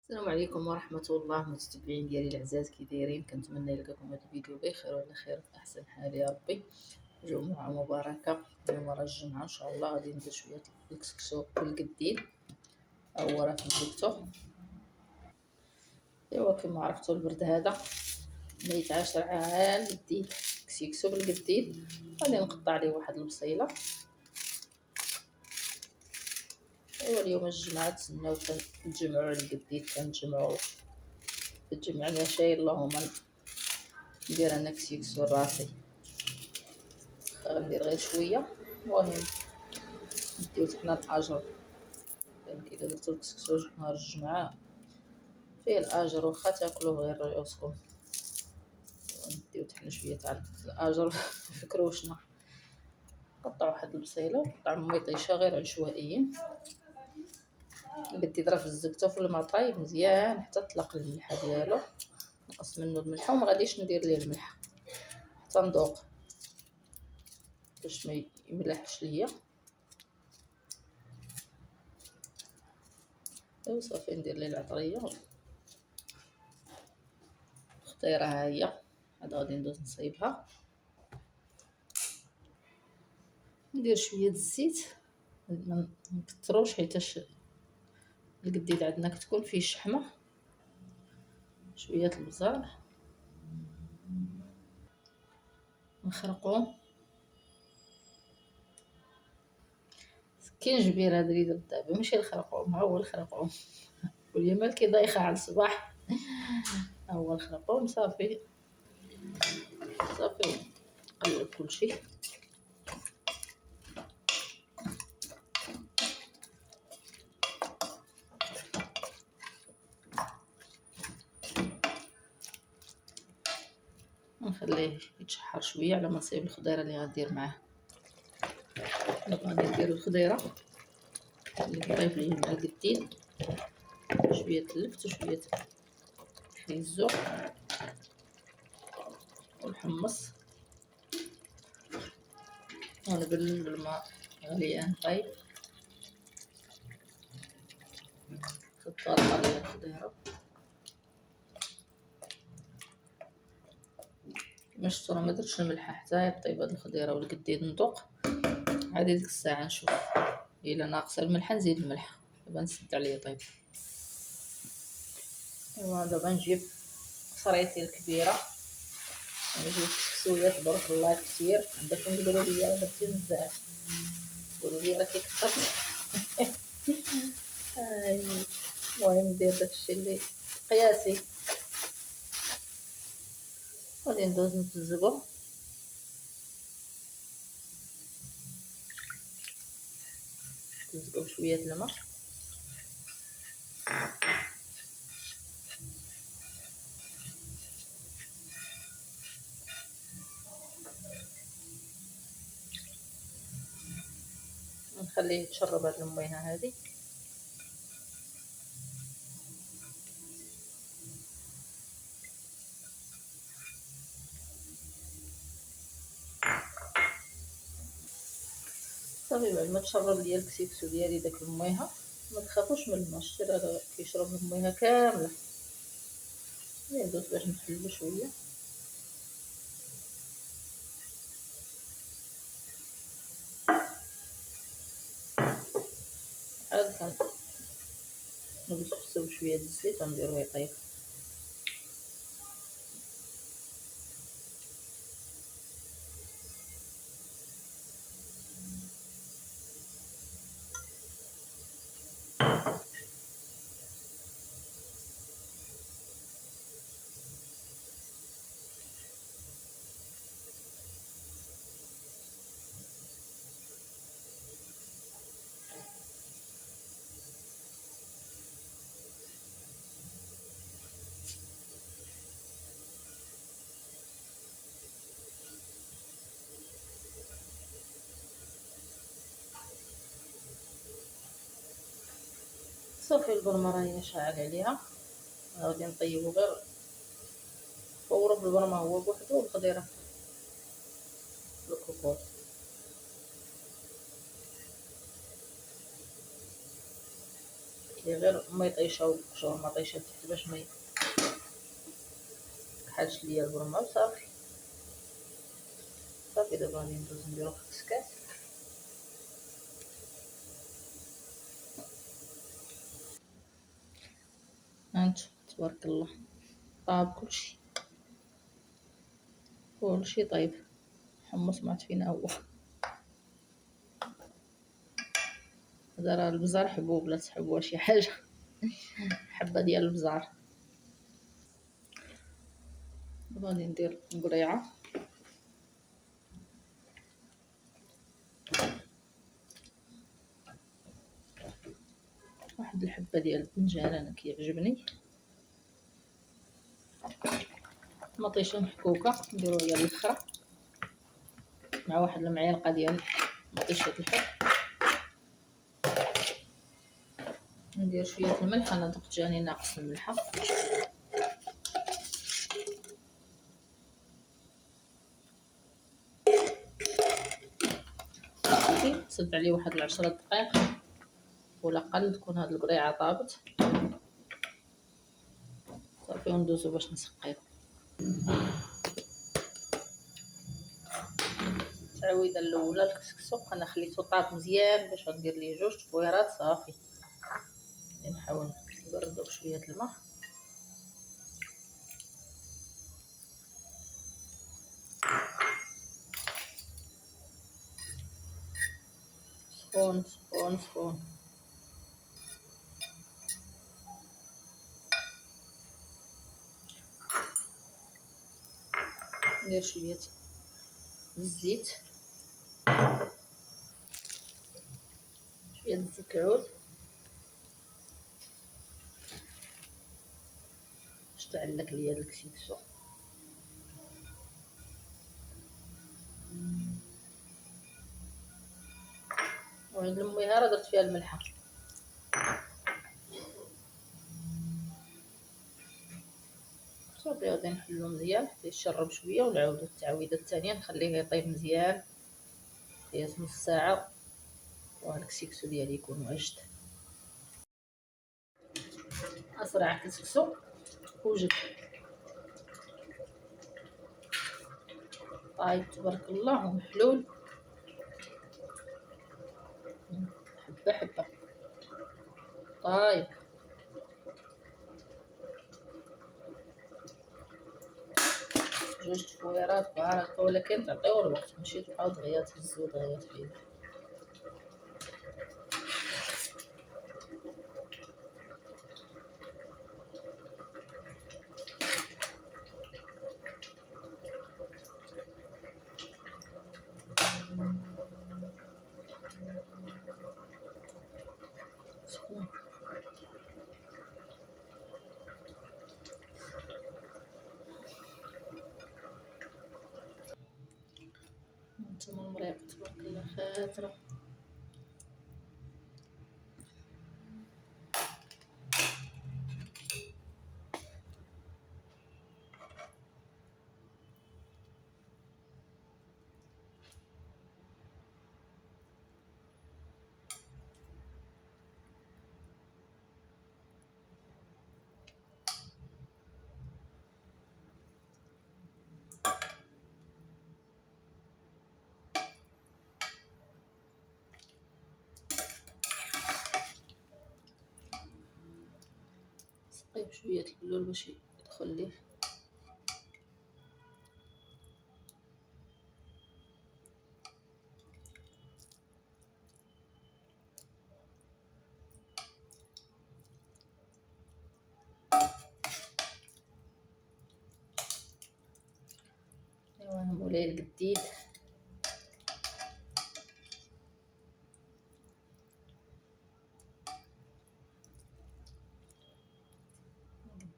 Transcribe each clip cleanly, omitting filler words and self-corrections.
السلام عليكم ورحمة الله متتبعين ديالي الأعزاء، كي دايرين؟ كنتمنى يلقاكم هذا الفيديو بخير وعلى خير في أحسن حال يا ربي. جمعة مباركة. اليوم راه الجمعة إن شاء الله غادي ندير شوية الكسكسو بالقديد، هو راه فهمتو. إيوا كما عرفتو البرد هذا ما يتعاشر عال القديد، كسكسو بالقديد. غادي نقطع ليه واحد البصيلة. إيوا اليوم الجمعة تسناو كنتجمعو على القديد، كنتجمعو تجمعنا شاي. اللهم ندير انا كسكسو راسي، غندير غير شويه. المهم نديو حنا الاجر، لان كي درتو الكسكسو نهار الجمعه فيه الاجر، واخا تاكلوه غير رؤوسكم. نديو حنا شويه تاع الاجر في كروشنا. قطع واحد البصيله وقطع ميطيشه غير عشوائيين. بدي ضرب في الزبده في الماء طايب مزيان حتى طلق الملحه ديالو. نقص منه الملحه وما غاديش ندير ليه الملح حتى نذوق باش ما يملحش ليا. ايوا صافي ندير ليه العطريه. الخضيره ها هي، عاد غادي ندوز نصايبها. ندير شويه الزيت، ما نكثروش حيتاش القديد عندنا كتكون فيه شحمه. شويه البزار نخرقوه. كاين جبير هذا اللي درت دابا ماشي الخرقوم، ها هو الخرقوم. واليمال كي ضايخه على الصباح، ها هو الخرقوم. صافي صافي نقلب كلشي. نخليه يتشحر شويه على ما نصايب الخضيره اللي غندير معاه. دابا غادي ندير الخضيره اللي طايب ليا مع القديد، شويه اللفت وشويه خيزو والحمص، ونبلل بالماء غليان طايب في الطرقه ديال الخضيره. كما شفتوا راه ما درتش الملحه حتى طيب هاد الخضيره والقديد. نذوق عاد ديك الساعه نشوف الا ناقصه الملحه نزيد الملح. دابا نسد عليه طيب. ايوا دابا نجيب صريتي الكبيره، نجيب كسكسويه تبارك الله كثير. عندكم تقولوا لي درتي بزاف، قولوا لي راه كيكثر. هاي المهم ندير داكشي اللي قياسي. غادي ندوز نتزقو. نتزقو بشويه الماء. نخليه يتشرب هاد المية هادي. صافي بعد ما تشرب ليا الكسكسو ديالي داك الميها، ما تخافوش من الماء، شتي راه كيشرب الميها كامله. ندوز باش نحلو شويه. عاد كنبسطو بشويه د الزيت ونديرو يطيب. صافي البرمه راهي شاعل عليها، غادي نطيبو غير فورو بالبرمه هو بوحدو والخضيره بالكوكوط. غير ما يطيشها وقشور ما طيشها تحت باش ما يكحلش ليا البرمه وصافي. صافي دابا غادي ندوز نديرو في الكسكاس. هانتوما تبارك الله طاب كلشي طيب. حمص ما عرفت فين هو. هذا راه البزار حبوب لا تحبوا شي حاجه. حبه ديال البزار. غادي ندير قريعه واحد الحبه ديال البنجان انا كيعجبني مطيشه محكوكه نديرو هي الاخرى مع واحد المعلقه ديال مطيشه الحب. ندير شويه الملح انا ذقت جاني ناقص الملحه. صافي نسد عليه واحد 10 دقائق ولا اقل تكون هاد القريعه طابت صافي وندوزو باش نسقيو. التعويده الاولى الكسكسو انا خليته طاب مزيان باش غندير ليه 2 تبويرات صافي. نحاول نبردو بشويه الماء سخون سخون سخون. ندير شويه الزيت شويه الزيت العود باش تعلق ليا الكسكسو. وعند الميها راه درت فيها الملحه. صافي غادي نحلو مزيان حتى يشرب شويه ونعاودو التعويده الثانيه نخليه يطيب مزيان قياس نص ساعه وهاد الكسكسو ديالي يكون واجد. اسرع كسكسو وجد طايب تبارك الله ومحلول حبه حبه طايب. جوج تفويرات بارك ولكن تعطيو الوقت ماشي تبقاو دغيا تهزو دغيا تحيدو. نتوما المريقه تبارك الله خاطره. سقيه بشويه البلول باش يدخل ليه. ايوا مولاي القديد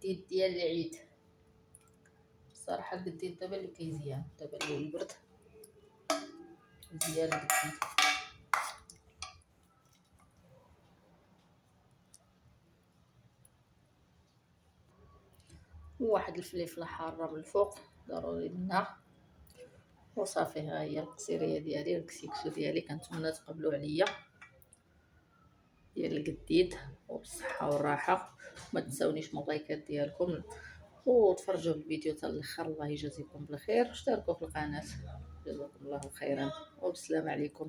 القديد ديال العيد. الصراحه القديد دابا اللي كيزيان دابا اللي البرد مزيان القديد. وواحد الفليفله حاره من الفوق ضروري منها وصافي. ها هي القصيريه ديالي الكسكسو ديالي كنتمنى تقبلوا عليا ديال القديد وبالصحة والراحة. ما تنساونيش من اللايكات ديالكم وتفرجوا الفيديو حتى الاخر. الله يجازيكم بالخير، واشتركوا في القناة. جزاكم الله خيرا وبسلام عليكم.